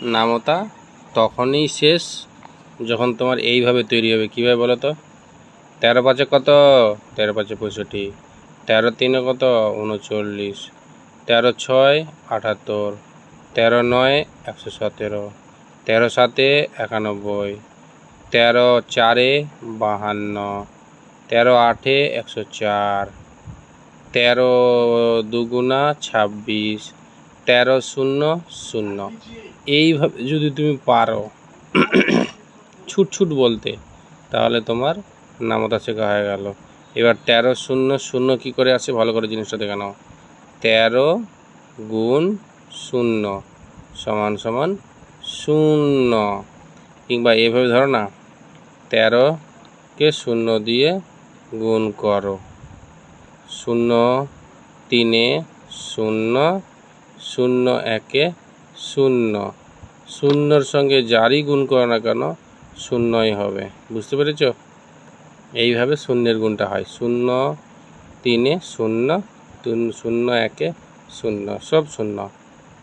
নামতা তখনই শেষ যখন তোমার এইভাবে তৈরি হবে। কীভাবে বলো তো? 13 5 কত? 13 5 65, 13 3 কত? 39, 13 6 78, 13 9 117, 13 7 91, 13 4 52, 13 8 104, 13 2 26, 13 0 0। এইভাবে যদি তুমি পারো ছুট বলতে, তাহলে তোমার নামতা শেখা হয়ে গেল। এবার 13 0 0 কী করে আসে ভালো করে জিনিসটা দেখে নাও। 13 গুণ 0 সমান সমান 0, কিংবা এভাবে ধরো না, 13কে 0 দিয়ে গুণ করো, 0 3 0 0 1 0, 0-র সঙ্গে যারই গুণ করো না কেন 0ই হবে। বুঝতে পেরেছ? এইভাবে শূন্যের গুণটা হয়। 0 3 0 0 1 0, সব 0।